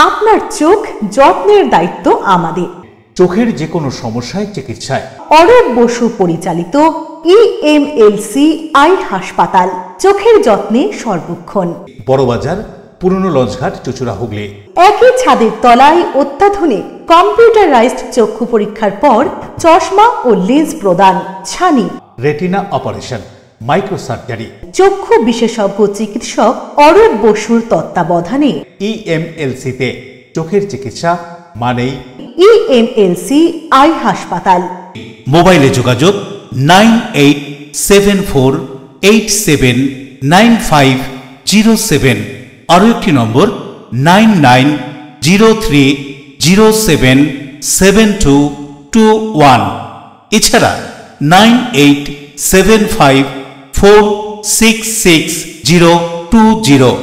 আপনার চোখ যত্নের দায়িত্ব আমাদের। চোখের যে কোনো সমস্যায় চিকিৎসায় অরূপ বসু পরিচালিত EMLC আই হাসপাতাল, চোখের যত্নে সর্বক্ষণ। বড়বাজার, পুরনো লঞ্চঘাট, চুঁচুড়া, হুগলি। একই ছাদের তলায় অত্যাধুনিক কম্পিউটারাইজড চক্ষু পরীক্ষার পর চশমা ও লেন্স প্রদান, ছানি, রেটিনা অপারেশন, মাইক্রোসার্জারি। চক্ষু বিশেষজ্ঞ চিকিৎসক অরূপ বসুর তত্ত্বাবধানে EMLC-তে চোখের চিকিৎসা মানেই EMLC আই হাসপাতাল। মোবাইলে যোগাযোগ 9874879507। আরও একটি নম্বর 9903077221। এছাড়া 9875466020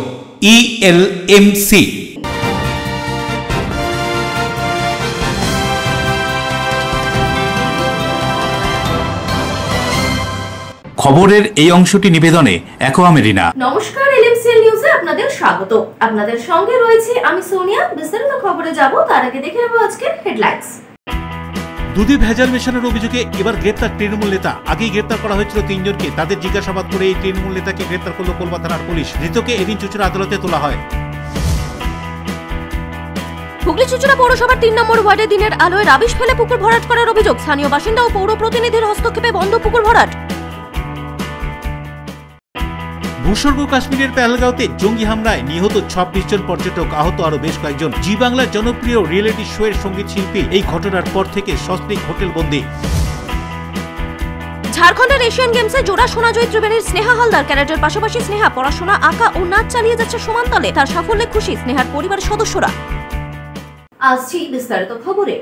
ELMC। খবরের এই অংশটি নিবেদনে অ্যাকোয়া মেরিনা। নমস্কার, এলএমসিএল নিউজে আপনাদের স্বাগত। আপনাদের সঙ্গে রয়েছে আমি সোনিয়া। বিস্তারিত খবরে যাব তার আগে দেখে নেব আজকের হেডলাইন্স। দুধে ভেজাল মেশানোর অভিযোগে এবার গ্রেপ্তার তৃণমূল নেতা। আগেই গ্রেপ্তার করা হয়েছিল তিনজনকে। তাদের জিজ্ঞাসাবাদ করে এই তৃণমূল নেতাকে গ্রেপ্তার করল কলকাতা থানার পুলিশ। ধৃতকে এদিন চুঁচুড়া আদালতে তোলা হয়। হুগলি চুঁচুড়া পৌরসভার 3 নম্বর ওয়ার্ডে দিনের আলোয় রাবিশ ফেলে পুকুর ভরাট করার অভিযোগ। স্থানীয় বাসিন্দা ও পৌর প্রতিনিধির হস্তক্ষেপে বন্ধ পুকুর ভরাট। ভূস্বর্গ কাশ্মীরের পেহেলগাঁওতে জঙ্গি হামলায় নিহত 26 জন পর্যটক, আহত আরো বেশ কয়েকজন। জি বাংলার জনপ্রিয় রিয়েলিটি শো এর সঙ্গীত শিল্পী এই ঘটনার পর থেকে সস্ত্রীক হোটেল বন্দী। ঝাড়খণ্ডের এশিয়ান গেমসে জোড়া সোনাজয়ী ত্রিবেণীর স্নেহা হালদার। ক্যারেটের পাশাপাশি স্নেহা পড়াশোনা, আঁকা ও নাচ চালিয়ে যাচ্ছে সমান্তলে। তার সাফল্যে খুশি স্নেহার পরিবারের সদস্যরা। আসছি বিস্তারিত খবরে।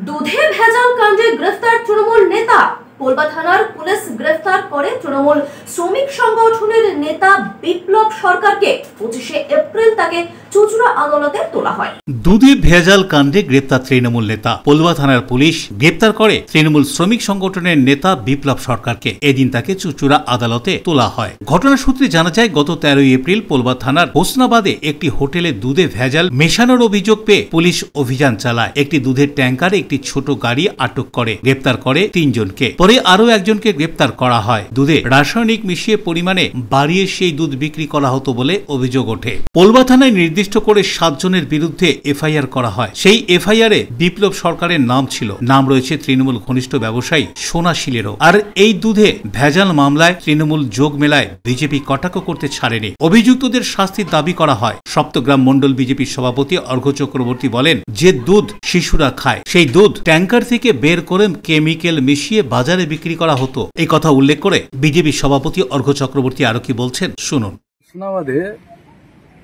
দুধে ভেজাল কাণ্ডে গ্রেফতার তৃণমূল নেতা। পোলবা থানার পুলিশ গ্রেফতার করে তৃণমূল শ্রমিক সংগঠনের নেতা বিপ্লব সরকারকে। 25 এপ্রিল তাকে চুঁচুড়া আদালতে তোলা হয়। দুধে ভেজাল কাণ্ডে গ্রেপ্তার তৃণমূল নেতা। পোলবা থানার পুলিশ গ্রেপ্তার করে তৃণমূল শ্রমিক সংগঠনের নেতা বিপ্লব সরকারকে। এদিন তাকে চুঁচুড়া আদালতে তোলা হয়। ঘটনা সূত্রে জানা যায়, গত 13 এপ্রিল পোলবা থানার হোসনাবাদে একটি হোটেলে দুধে ভেজাল মেশানোর অভিযোগ পেয়ে পুলিশ অভিযান চালায়। একটি দুধের ট্যাঙ্কারে একটি ছোট গাড়ি আটক করে গ্রেপ্তার করে 3 জনকে। পরে আরো একজনকে গ্রেপ্তার করা হয়। দুধে রাসায়নিক মিশিয়ে পরিমাণে বাড়িয়ে সেই দুধ বিক্রি করা হতো বলে অভিযোগ ওঠে। পোলবা থানায় নির্দিষ্ট করে 7 জনের বিরুদ্ধে এফআইআর করা হয়। সেই এফআইআরে বিপ্লব সরকারের নাম ছিল। নাম রয়েছে তৃণমূল ঘনিষ্ঠ ব্যবসায়ী সোনাশিলেরও। আর এই দুধে ভেজাল মামলায় তৃণমূল যোগ মেলায় বিজেপি কটাক্ষ করতে ছাড়েনি। অভিযুক্তদের শাস্তির দাবি করা হয়। সপ্তগ্রাম মন্ডল বিজেপির সভাপতি অর্ঘ্য চক্রবর্তী বলেন, যে দুধ শিশুরা খায় সেই দুধ ট্যাঙ্কার থেকে বের করে কেমিক্যাল মিশিয়ে বাজারে বিক্রি করা হতো। এই কথা উল্লেখ করে বিজেপি সভাপতি অর্ঘ্য চক্রবর্তী আরো কি বলছেন শুনুন। হোসনাবাদে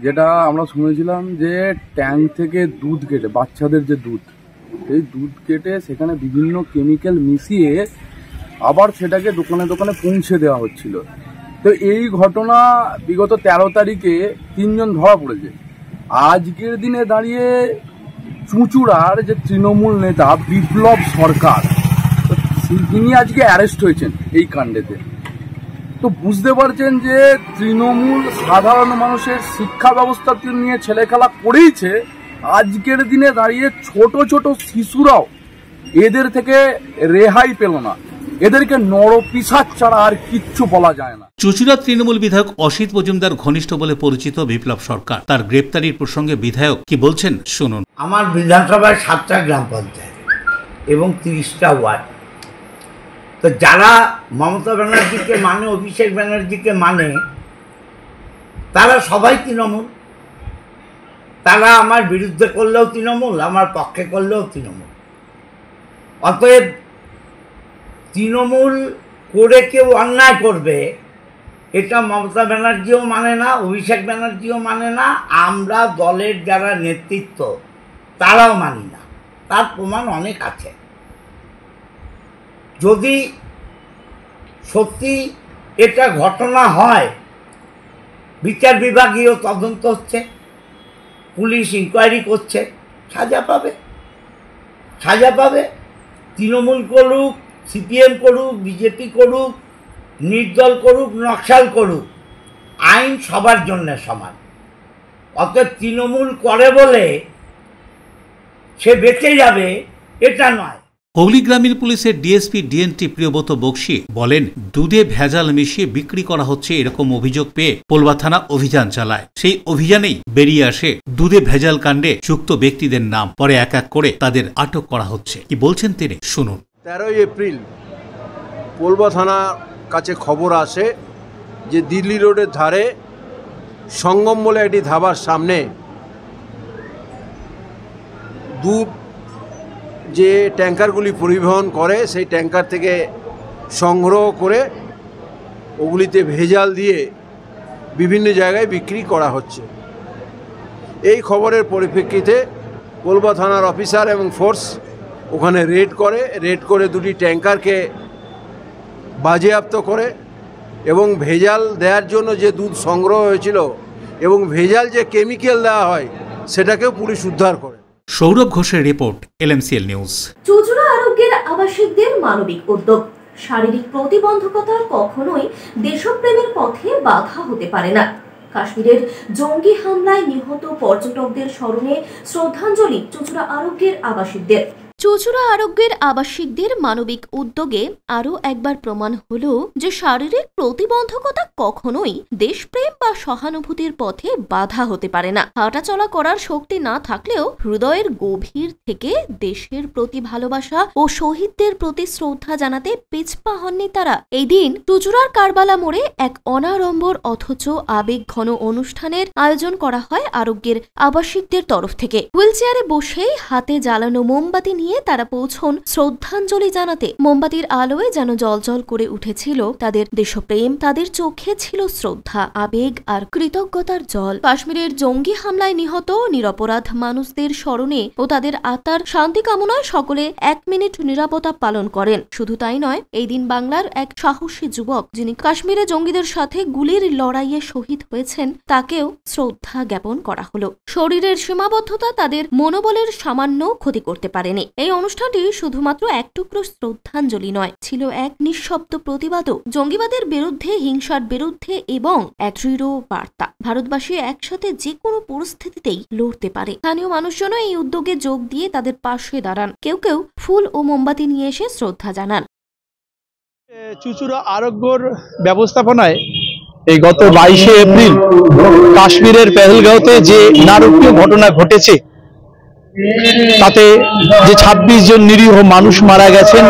যেটা আমরা শুনেছিলাম যে ট্যাঙ্ক থেকে দুধ কেটে, বাচ্চাদের যে দুধ, সেই দুধ কেটে সেখানে বিভিন্ন কেমিক্যাল মিশিয়ে আবার সেটাকে দোকানে দোকানে পৌঁছে দেওয়া হচ্ছিল। তো এই ঘটনা বিগত 13 তারিখে 3 জন ধরা পড়েছে। আজকের দিনে দাঁড়িয়ে চুঁচুড়ার যে তৃণমূল নেতা বিপ্লব সরকার, তিনি আজকে অ্যারেস্ট হয়েছেন এই কাণ্ডেতে। তো বুঝতে পারছেন যে তৃণমূল সাধারণ মানুষের শিক্ষা ব্যবস্থা নিয়ে ছেলে খেলা করেইছে। আজকের দিনে দাঁড়িয়ে ছোট ছোট শিশুরাও এদের থেকে রেহাই পেল না। এদেরকে নরপিশাচ ছাড়া আর কিচ্ছু বলা যায় না। চুঁচুড়া তৃণমূল বিধায়ক অসিত মজুমদার ঘনিষ্ঠ বলে পরিচিত বিপ্লব সরকার তার গ্রেপ্তারির প্রসঙ্গে বিধায়ক কি বলছেন শুনুন। আমার বিধানসভায় 7টা গ্রাম পঞ্চায়েত এবং 30টা ওয়ার্ড। তো যারা মমতা ব্যানার্জিকে মানে, অভিষেক ব্যানার্জিকে মানে, তারা সবাই তৃণমূল। তারা আমার বিরুদ্ধে করলেও তৃণমূল, আমার পক্ষে করলেও তৃণমূল। অতএব তৃণমূল করে কেউ অন্যায় করবে এটা মমতা ব্যানার্জিও মানে না, অভিষেক ব্যানার্জিও মানে না, আমরা দলের যারা নেতৃত্ব তারাও মানি না। তার প্রমাণ অনেক আছে। যদি সত্যি এটা ঘটনা হয়, বিচার বিভাগীয় তদন্ত হচ্ছে, পুলিশ ইনকোয়ারি করছে, সাজা পাবে, সাজা পাবে। তৃণমূল করুক, সিপিএম করুক, বিজেপি করুক, নির্দল করুক, নকশাল করুক, আইন সবার জন্য সমান। অর্থাৎ তৃণমূল করে বলে সে বেঁচে যাবে এটা নয়। হুগলি গ্রামীণ পুলিশের ডিএসপি ডিএনটি প্রিয়ব্রত বক্সি বলেন, দুধে ভেজাল মিশিয়ে বিক্রি করা হচ্ছে এরকম অভিযোগ পেয়ে পোলবা থানা অভিযান চালায়। সেই অভিযানেই বেরিয়ে আসে দুধে ভেজাল কাণ্ডে যুক্ত ব্যক্তিদের নাম। পরে এক এক করে তাদের আটক করা হচ্ছে। কি বলছেন তিনি, শুনুন। 13 এপ্রিল পোলবা থানার কাছে খবর আসে যে দিল্লি রোডের ধারে সঙ্গম বলে একটি ধাবার সামনে দুধ যে ট্যাঙ্কারগুলি পরিবহন করে সেই ট্যাঙ্কার থেকে সংগ্রহ করে ওগুলিতে ভেজাল দিয়ে বিভিন্ন জায়গায় বিক্রি করা হচ্ছে। এই খবরের পরিপ্রেক্ষিতে পোলবা থানার অফিসার এবং ফোর্স ওখানে রেড করে দুটি ট্যাঙ্কারকে বাজেয়াপ্ত করে এবং ভেজাল দেওয়ার জন্য যে দুধ সংগ্রহ হয়েছিল এবং ভেজাল যে কেমিক্যাল দেওয়া হয় সেটাকেও পুলিশ উদ্ধার করে। সৌরভ ঘোষের রিপোর্ট, LMCL নিউজ। চুচুড়া আরোগ্যের আবাসিকদের মানবিক উদ্যোগ। শারীরিক প্রতিবন্ধকতা কখনোই দেশপ্রেমের পথে বাধা হতে পারে না। কাশ্মীরের জঙ্গি হামলায় নিহত পর্যটকদের স্মরণে শ্রদ্ধাঞ্জলি চুচুড়া আরোগ্যের আবাসিকদের। চুচুড়া আরোগ্যের আবাসিকদের মানবিক উদ্যোগে আরও একবার প্রমাণ হলো যে শারীরিক প্রতিবন্ধকতা কখনোই দেশপ্রেম বা সহানুভূতির পথে বাধা হতে পারে না। হাঁটাচলা করার শক্তি না থাকলেও হৃদয়ের গভীর থেকে দেশের প্রতি ভালোবাসা ও শহীদদের প্রতি শ্রদ্ধা জানাতে পিছপা হননি তারা। এই দিন চুচুড়ার কারবালা মোড়ে এক অনাড়ম্বর অথচ আবেগঘন অনুষ্ঠানের আয়োজন করা হয় আরোগ্যের আবাসিকদের তরফ থেকে। হুইলচেয়ারে বসেই হাতে জ্বালানো মোমবাতি নিয়ে তারা পৌঁছন শ্রদ্ধাঞ্জলি জানাতে। মোমবাতির আলোয় যেন জলজল করে উঠেছিল তাদের দেশপ্রেম, তাদের চোখে ছিল শ্রদ্ধা, আবেগ আর কৃতজ্ঞতার জল। কাশ্মীরের জঙ্গি হামলায় নিহত নিরপরাধ মানুষদের স্মরণে ও তাদের আত্মার শান্তি কামনায় সকলে 1 মিনিট নীরবতা পালন করেন। শুধু তাই নয়, এই দিন বাংলার এক সাহসী যুবক যিনি কাশ্মীরে জঙ্গিদের সাথে গুলির লড়াইয়ে শহীদ হয়েছেন তাকেও শ্রদ্ধা জ্ঞাপন করা হলো। শরীরের সীমাবদ্ধতা তাদের মনোবলের সামান্য ক্ষতি করতে পারেনি। এই অনুষ্ঠানটি শুধুমাত্র এক টুকরো শ্রদ্ধাঞ্জলি নয়, ছিল এক নিঃশব্দ প্রতিবাদও জঙ্গিবাদের বিরুদ্ধে, হিংসার বিরুদ্ধে এবং এক দৃঢ় বার্তা। ভারতবাসী একসাথে যে কোনো পরিস্থিতিতেই লড়তে পারে। স্থানীয় মানুষজনও এই উদ্যোগে যোগ দিয়ে তাদের পাশে দাঁড়ান। কেউ কেউ ফুল ও মোমবাতি নিয়ে এসে শ্রদ্ধা জানান। চুচুড়া আরোগ্যর ব্যবস্থাপনায় এই গত 22 এপ্রিল কাশ্মীরের পেহেলগাঁওতে যে নারকীয় ঘটনা ঘটেছে তাতে যে 26 জন নিরীহ মানুষ মারা গেছেন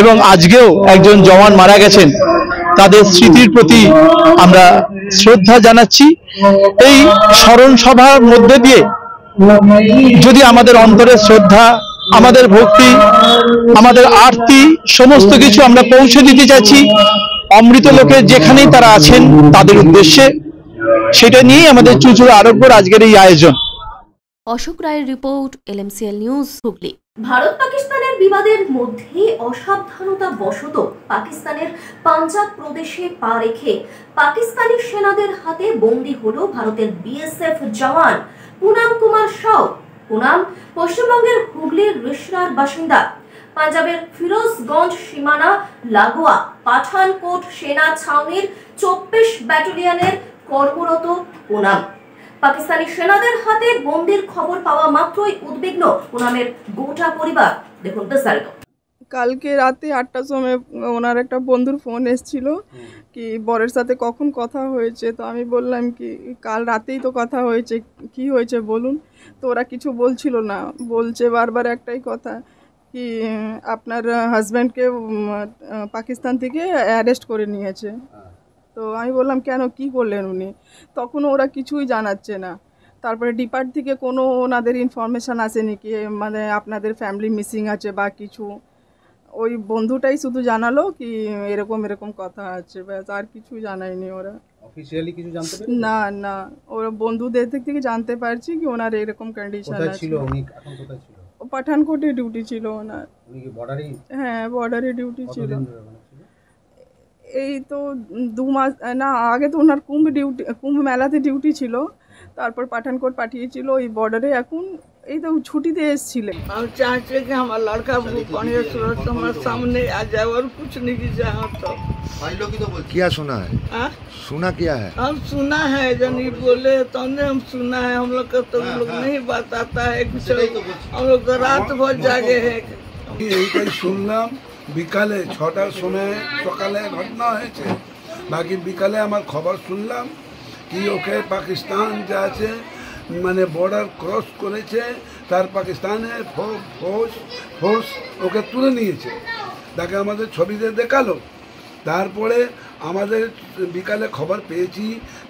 এবং আজকেও একজন জওয়ান মারা গেছেন, তাদের স্মৃতির প্রতি আমরা শ্রদ্ধা জানাচ্ছি। এই স্মরণ সভার মধ্যে দিয়ে যদি আমাদের অন্তরের শ্রদ্ধা, আমাদের ভক্তি, আমাদের আরতি সমস্ত কিছু আমরা পৌঁছে দিতে চাচ্ছি অমৃত লোকে যেখানেই তারা আছেন তাদের উদ্দেশ্যে, সেটা নিয়েই আমাদের চুচুড়া আরোগ্যর আজকের এই আয়োজন। অশোক রায়ের report, LMCL news, Hooghly. Bharat পাকিস্তানের বিবাদের মধ্যে অসাবধানতা বশত পাকিস্তানের পাঞ্জাব প্রদেশে পা রেখে পাকিস্তানি সেনাদের হাতে বন্দী হল ভারতের BSF জওয়ান পুনাম কুমার সাউ। পুনাম পশ্চিমবঙ্গের হুগলির রিসরার বাসিন্দা। পাঞ্জাবের ফিরোজগঞ্জ সীমানা লাগোয়া পাঠানকোট সেনা ছাউনির 24 ব্যাটালিয়নের কর্মরত পুনাম পাকিস্তানি সেনাদের হাতে বন্দির খবর পাওয়া মাত্রই উদ্বিগ্ন পুনামের গোটা পরিবার। দেখুন বিস্তারিত। কালকে রাতে 8টার সময় ওনার একটা বন্ধুর ফোন এসেছিল কি বরের সাথে কখন কথা হয়েছে, তো আমি বললাম কি কাল রাতেই তো কথা হয়েছে, কি হয়েছে বলুন। তো ওরা কিছু বলছিল না, বলছে বারবার একটাই কথা কি আপনার হাজব্যান্ডকে পাকিস্তান থেকে অ্যারেস্ট করে নিয়েছে। তো আমি বললাম কেন, কি করলেন উনি? তখন ওরা কিছুই জানাচ্ছে না। তারপরে ডিপার্ট থেকে কোনো ওনাদের ইনফরমেশান আসেনি কি মানে আপনাদের ফ্যামিলি মিসিং আছে বা কিছু। ওই বন্ধুটাই শুধু জানালো কি এরকম এরকম কথা আছে, ব্যাস, আর কিছু জানায়নি ওরা। অফিশিয়ালি কিছু জানতে পারছেন? না না, ওরা বন্ধুদের থেকে জানতে পারছি কি ওনার এরকম কন্ডিশন আছে। ছিল উনি এখন কোথায় ছিল? পাঠানকোটে ডিউটি ছিল ওনার। উনি কি বর্ডারে? হ্যাঁ, বর্ডারে ডিউটি ছিল। এই তো 2 মাস না আগে তো ওনার কুম্ভ মেলাতে ডিউটি ছিল, তারপর পাঠানকোট পাঠিয়েছিল। ওই বর্ডারে এখন এই তো ছুটিতে এসেছিলেন। हम चाहते कि हमारा लड़का बढ़िया सूरत हमारे सामने आ जाए और कुछ नहीं की चाहो तो। क्या सुना है? सुना क्या है? हम सुना है जनी बोले तो हम सुना है, हम लोग का तो लोग नहीं बताता है कुछ, हम लोग तो रात भर जागे है। এইটাই শুনলাম বিকালে 6টার সময়, সকালে ঘটনা হয়েছে, বাকি বিকালে আমার খবর শুনলাম কি ওকে পাকিস্তান যা আছে মানে বর্ডার ক্রস করেছে, তার পাকিস্তানের ফোর্স ওকে তুলে নিয়েছে, তাকে আমাদের ছবিতে দেখালো। তারপরে আমাদের বিকালে খবর পেয়েছি,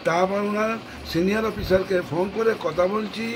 তারপর ওনার সিনিয়র অফিসারকে ফোন করে কথা বলছি,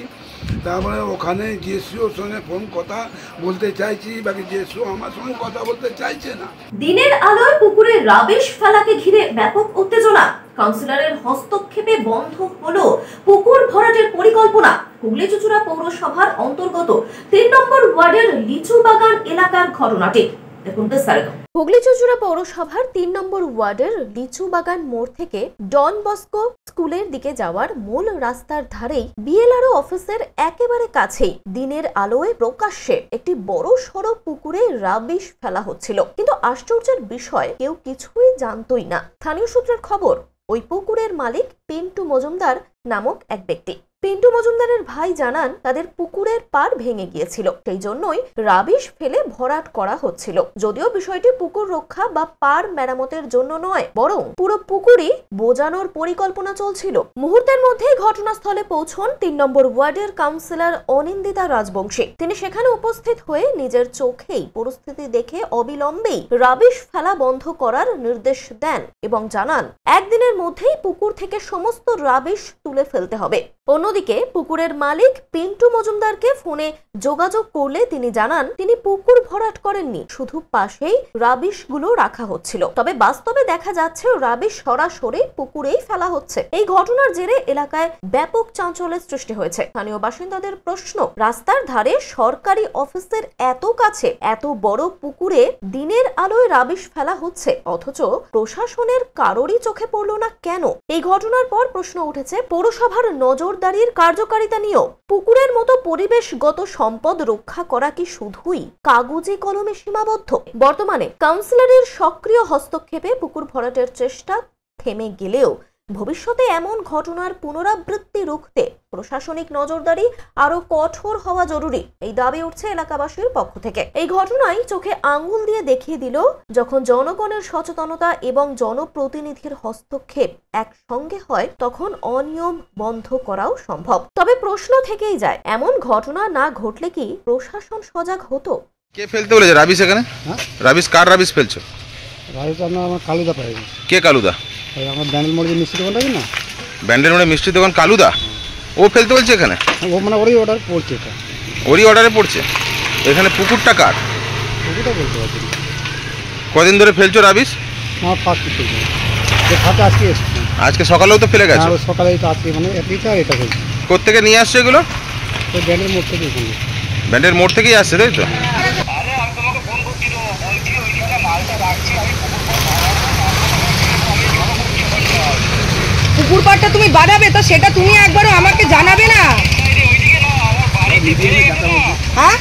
তারপরে ওখানে জিএসওর সঙ্গে ফোন কথা বলতে চাইছি, বাকি জিএসও আমার সঙ্গে কথা বলতে চাইছে না। দিনের আলোয় পুকুরে রাবিশ ফেলাকে ঘিরে ব্যাপক উত্তেজনা, কাউন্সিলরের হস্তক্ষেপে বন্ধ হলো পুকুর ভরাটের পরিকল্পনা। হুগলি চুচুড়া পৌরসভার অন্তর্গত 3 নম্বর ওয়ার্ডের লিচু বাগান এলাকার ঘটনাটি দেখুন বিস্তারিত। হুগলি চুচুড়া পৌরসভার 3 নম্বর ওয়ার্ডের লিচু বাগান মোড় থেকে ডন বস্কো স্কুলের দিকে যাওয়ার মূল রাস্তার ধারেই বিএলআরও অফিসের একেবারে কাছেই দিনের আলোয় প্রকাশ্যে একটি বড় সড়ো পুকুরে রাবিশ ফেলা হচ্ছিল। কিন্তু আশ্চর্যের বিষয়, কেউ কিছুই জানতই না। স্থানীয় সূত্রের খবর, ওই পুকুরের মালিক পিন্টু মজুমদার নামক এক ব্যক্তি। পিন্টু মজুমদারের ভাই জানান, তাদের পুকুরের পাড় ভেঙে গিয়েছিল, সেই জন্যই রাবিশ ফেলে ভরাট করা হচ্ছিল। যদিও বিষয়টি পুকুর রক্ষা বা পাড় মেরামতের জন্য নয়, বরং পুরো পুকুরই বোজানোর পরিকল্পনা চলছিল। মুহূর্তের মধ্যেই ঘটনাস্থলে পৌঁছন 3 নম্বর ওয়ার্ডের কাউন্সিলর অনিন্দিতা রাজবংশী। তিনি সেখানে উপস্থিত হয়ে নিজের চোখেই পরিস্থিতি দেখে অবিলম্বেই রাবিশ ফেলা বন্ধ করার নির্দেশ দেন এবং জানান, একদিনের মধ্যেই পুকুর থেকে সমস্ত রাবিশ তুলে ফেলতে হবে। অন্যদিকে পুকুরের মালিক পিন্টু মজুমদারকে ফোনে যোগাযোগ করলে তিনি জানান, তিনি পুকুর ভরাট করেননি, শুধু পাশেই রাবিশ গুলো রাখা হচ্ছিল। তবে বাস্তবে দেখা যাচ্ছে রাবিশ সরাসরি পুকুরেই ফেলা হচ্ছে। এই ঘটনার জেরে এলাকায় ব্যাপক চাঞ্চল্যের সৃষ্টি হয়েছে। স্থানীয় বাসিন্দাদের প্রশ্ন, রাস্তার ধারে সরকারি অফিসের এত কাছে এত বড় পুকুরে দিনের আলোয় রাবিশ ফেলা হচ্ছে, অথচ প্রশাসনের কারোরই চোখে পড়ল না কেন? এই ঘটনার পর প্রশ্ন উঠেছে পৌরসভার নজরদারির কার্যকারিতা নিয়েও। পুকুরের মতো পরিবেশগত সম্পদ রক্ষা করা কি শুধুই কাগজে কলমে সীমাবদ্ধ? বর্তমানে কাউন্সিলরের সক্রিয় হস্তক্ষেপে পুকুর ভরাটের চেষ্টা থেমে গেলেও ভবিষ্যতে এমন ঘটনার পুনরাবৃত্তি রুখতে প্রশাসনিক নজরদারি আরো কঠোর হওয়া জরুরি, এই দাবি উঠছে এলাকাবাসীর পক্ষ থেকে। এই ঘটনায় চোখে আঙ্গুল দিয়ে দেখিয়ে দিল, যখন জনগণের সচেতনতা এবং জনপ্রতিনিধির হস্তক্ষেপ একসঙ্গে হয়, তখন অনিয়ম বন্ধ করাও সম্ভব। তবে প্রশ্ন থেকেই যায়, এমন ঘটনা না ঘটলে কি প্রশাসন সজাগ হতো? কে ফেলতে বলেছে রাবিশ এখানে? রাবিশ কার রাবিশ ফেলছো? রাবিশ আমার কালুদা পাই। কে কালুদা? আমার ব্যান্ডেল মোড়ে মিষ্টি দোকান থাকে না, ব্যান্ডেল মোড়ে মিষ্টি দোকান কালুদা, ও ফেলতে বলছে এখানে? ও মানে ওরই অর্ডার পড়ছে, এটা ওরই অর্ডারে পড়ছে। এখানে পুকুরটা কার? পুকুরটা বলতে পারছি না। কদিন ধরে ফেলছো রাবিশ? আমার ফার্স্ট ফেলছে, খাতে আজকে এসছে। আজকে সকালেও তো ফেলে গেছো? সকালেই তো আজকে মানে এটা আর এটা ফেলছে। কোত্থেকে নিয়ে আসছো এগুলো? তো ব্যান্ডেল মোড় থেকে। ব্যান্ডেল মোড় থেকেই আসছে, তাই তো? পুকুর পাড়টা তুমি বাড়াবে তো সেটা তুমি একবারও আমাকে জানাবে না? হ্যাঁ,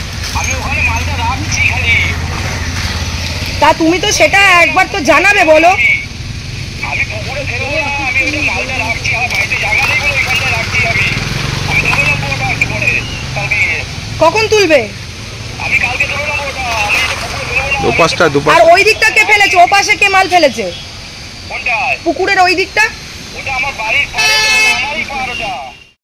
তা তুমি তো সেটা একবার তো জানাবে, বলো। কখন তুলবে? আর ওই দিকটা কে ফেলেছে? ও পাশে কে মাল ফেলেছে? পুকুরের ওই দিকটা।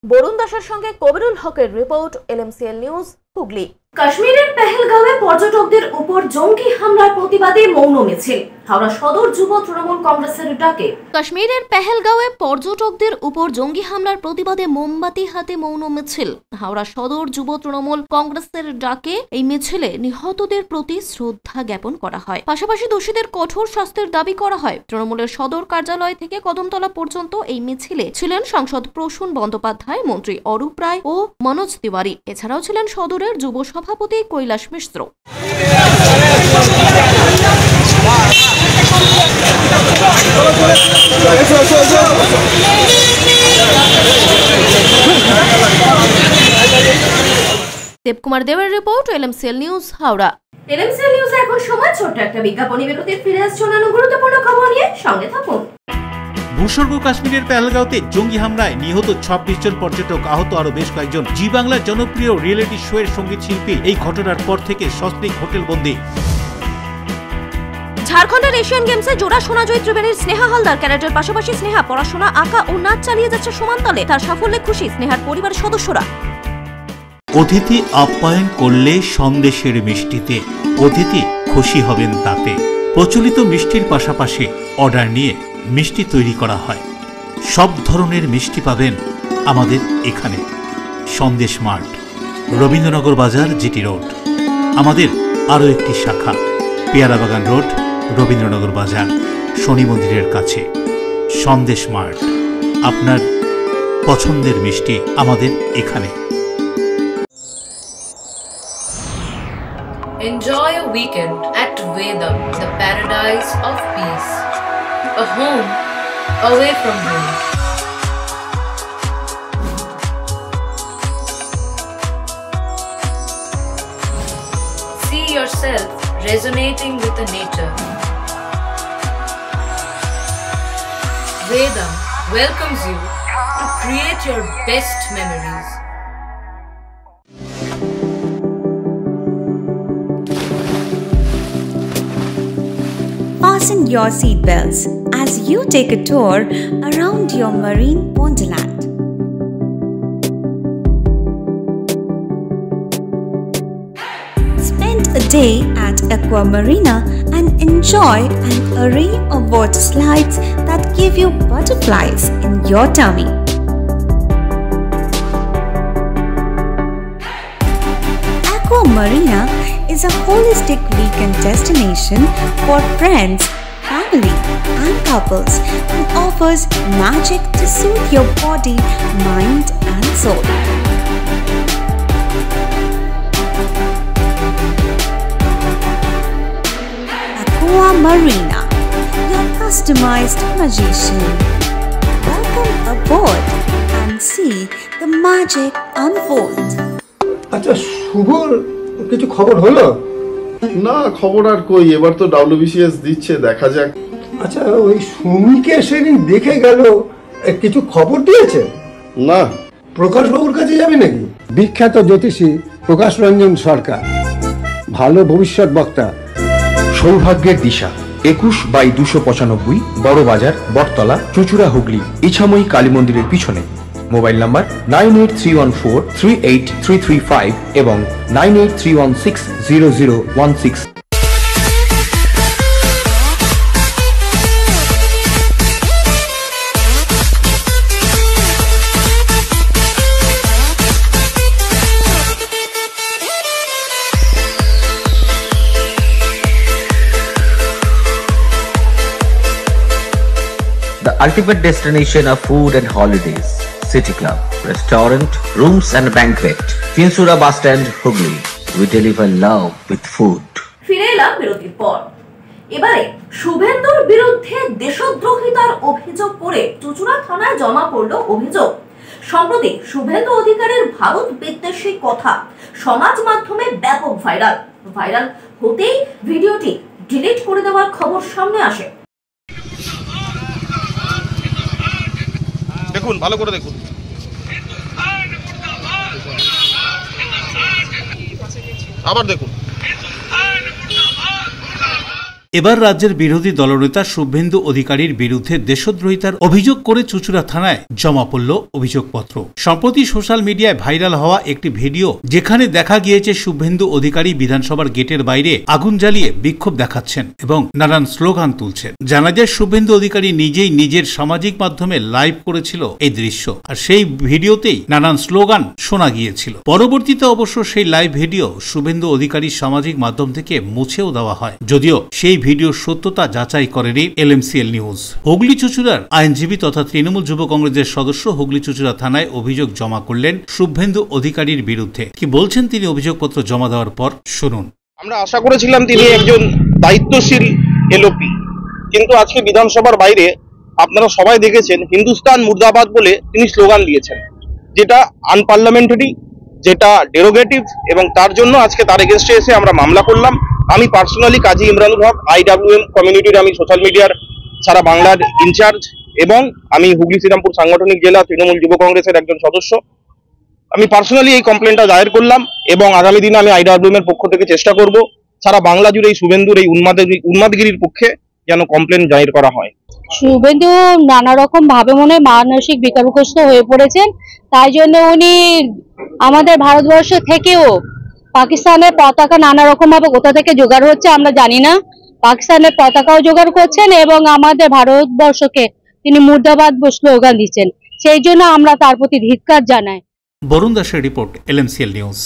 বরুণ দাসের সঙ্গে কবিরুল হকের রিপোর্ট, LMCL নিউজ, হুগলি। কাশ্মীরের পেহেলগাঁওয়ে পর্যটকদের উপর জঙ্গি হামলার প্রতিবাদে মৌন মিছিল। হাওড়া সদর যুব তৃণমূল কংগ্রেসের ডাকে কাশ্মীরের পেহেলগাঁওয়ে পর্যটকদের উপর জঙ্গি হামলার প্রতিবাদে মোমবাতি হাতে মৌন মিছিল। হাওড়া সদর যুব তৃণমূল কংগ্রেসের ডাকে এই মিছিলে নিহতদের প্রতি শ্রদ্ধা জ্ঞাপন করা হয়, পাশাপাশি দোষীদের কঠোর শাস্তির দাবি করা হয়। তৃণমূলের সদর কার্যালয় থেকে কদমতলা পর্যন্ত এই মিছিলে ছিলেন সাংসদ প্রসূন বন্দ্যোপাধ্যায়, মন্ত্রী অরূপ রায় ও মনোজ তিওয়ারি। এছাড়াও ছিলেন সদরের যুব সভাপতি কৈলাস মিশ্র। দেবকুমার দেবের রিপোর্ট, এলএমসিএল নিউজ, হাওড়া। এলএমসিএল নিউজে এখন সময় ছোট্ট একটা বিজ্ঞাপনী বিরতির ফিরে আসছে অন্যান্য গুরুত্বপূর্ণ খবর নিয়ে, সঙ্গে থাকুন। ভূস্বর্গ কাশ্মীরের পেহেলগাঁওতে জঙ্গি হামলায় নিহত 26 জন পর্যটক, আহত আরো বেশ কয়েকজন। জি বাংলার জনপ্রিয় রিয়েলিটি শো এর সঙ্গীত শিল্পী এই ঘটনার পর থেকে সস্ত্রীক হোটেল বন্দী। ঝাড়খণ্ডের এশিয়ান গেমসে জোড়া সোনাজয়ী ত্রিবেণীর স্নেহা হালদার ক্যারেটের পাশাপাশি স্নেহা পড়াশোনা, আঁকা ও নাচ চালিয়ে যাচ্ছে সমান্তলে। তার সাফল্যে খুশি স্নেহার পরিবারের সদস্যরা। অতিথি আপ্যায়ন করলে সন্দেশের মিষ্টিতে, অতিথি খুশি হবেন তাতে। প্রচলিত মিষ্টির পাশাপাশি অর্ডার নিয়ে মিষ্টি তৈরি করা হয়। সব ধরনের মিষ্টি পাবেন আমাদের এখানে। সন্দেশ মার্ট, রবীন্দ্রনগর বাজার, জিটি রোড। আমাদের আরও একটি শাখা পেয়ারাবাগান রোড, রবীন্দ্রনগর বাজার, শনি মন্দিরের কাছে। সন্দেশ মার্ট, আপনার পছন্দের মিষ্টি আমাদের এখানে। Enjoy a weekend at Vedam, the paradise of peace. A home away from home. See yourself resonating with the nature. Vedam welcomes you to create your best memories. Fasten your seatbelts as you take a tour around your marine wonderland. Spend a day at Aqua Marina and enjoy an array of water slides that give you butterflies in your tummy. Aqua Marina is a holistic weekend destination for friends, family and couples and offers magic to soothe your body, mind and soul. Aqua Marina, your customized magician. Welcome aboard and see the magic unfold. আচ্ছা শুভর কিছু খবর হলো? না, খবর আর কই, এবার তো WBCS দিচ্ছে, দেখা যাক। আচ্ছা ওই সুমিকে সেদিন দেখে গেল, কিছু খবর দিয়েছে? না। প্রকাশ বাবুর কাছে যাবে নাকি? বিখ্যাত জ্যোতিষী প্রকাশ রঞ্জন সরকার, ভালো ভবিষ্যৎ বক্তা। সৌভাগ্যের দিশা 21/295 বড় বাজার, বটতলা, চুঁচুড়া, হুগলি, ইছাময়ী কালী মন্দিরের পিছনে। মোবাইল নাম্বার 9831408335 এবং 9831600016। The ultimate destination of food and holidays. City Club, restaurant, rooms and banquet. Finsura bus stand, Hugli. We deliver love with food. ফিরে এলাম বিরতির পর। এবারে শুভেন্দুর বিরুদ্ধে দেশদ্রোহিতার অভিযোগ করে চুঁচুড়া থানায় জমা পড়ল অভিযোগ। সম্প্রতি শুভেন্দু অধিকারীর ভারত বিদ্বেষী কথা সমাজ মাধ্যমে ব্যাপক ভাইরাল হতেই ভিডিওটি ডিলিট করে দেওয়ার খবর সামনে আসে। দেখুন, ভালো করে দেখুন। আবার দেখুন। এবার রাজ্যের বিরোধী দলনেতা শুভেন্দু অধিকারীর বিরুদ্ধে দেশদ্রোহিতার অভিযোগ করে চুঁচুড়া থানায় জমা পড়ল অভিযোগপত্র। সম্প্রতি সোশ্যাল মিডিয়ায় ভাইরাল হওয়া একটি ভিডিও, যেখানে দেখা গিয়েছে শুভেন্দু অধিকারী বিধানসভার গেটের বাইরে আগুন জ্বালিয়ে বিক্ষোভ দেখাচ্ছেন এবং নানান স্লোগান তুলছেন। জানা যায় শুভেন্দু অধিকারী নিজেই নিজের সামাজিক মাধ্যমে লাইভ করেছিল এই দৃশ্য, আর সেই ভিডিওতেই নানান স্লোগান শোনা গিয়েছিল। পরবর্তীতে অবশ্য সেই লাইভ ভিডিও শুভেন্দু অধিকারীর সামাজিক মাধ্যম থেকে মুছেও দেওয়া হয়, যদিও সেই ভিডিওর সত্যতা যাচাই করেনি এলএমসিএল নিউজ। হুগলি চুঁচুড়ার আইনজীবী তথা তৃণমূল যুব কংগ্রেসের সদস্য হুগলি চুঁচুড়া থানায় অভিযোগ জমা করলেন শুভেন্দু অধিকারীর বিরুদ্ধে। কি বলছেন তিনি অভিযোগপত্র জমা দেওয়ার পর, শুনুন। আমরা আশা করেছিলাম তিনি একজন দায়িত্বশীল এলওপি, কিন্তু আজকে বিধানসভার বাইরে আপনারা সবাই দেখেছেন হিন্দুস্তান মুর্দাবাদ বলে তিনি স্লোগান দিয়েছেন, যেটা আনপার্লামেন্টারি যেটা ডেরোগেটিভ, এবং তার জন্য আজকে তার এগেনস্টে এসে আমরা মামলা করলাম। আমি পার্সোনালি কাজী ইমরানুল হক, IWM কমিউনিটির আমি সোশ্যাল মিডিয়ার সারা বাংলার ইনচার্জ, এবং আমি হুগলি শ্রীরামপুর সাংগঠনিক জেলা তৃণমূল যুব কংগ্রেসের একজন সদস্য। আমি পার্সোনালি এই কমপ্লেনটা দায়ের করলাম, এবং আগামী দিনে আমি IWM এর পক্ষ থেকে চেষ্টা করব সারা বাংলা জুড়ে এই শুভেন্দুর এই উন্মাদগিরির পক্ষে যেন কমপ্লেন দায়ের করা হয়। শুভেন্দু নানা রকম ভাবে মনে মানসিক বিকারগ্রস্ত হয়ে পড়েছেন, তাই জন্য উনি আমাদের ভারতবর্ষ থেকেও পাকিস্তানের পতাকা নানা রকম ভাবে কোথা থেকে জোগাড় হচ্ছে আমরা জানি না, পাকিস্তানের পতাকাও জোগাড় করছেন এবং আমাদের ভারতবর্ষকে তিনি মুর্দাবাদ স্লোগান দিচ্ছেন। সেই জন্য আমরা তার প্রতি ধিক্কার জানাই। বরুণ দাসের রিপোর্ট, LMCL নিউজ।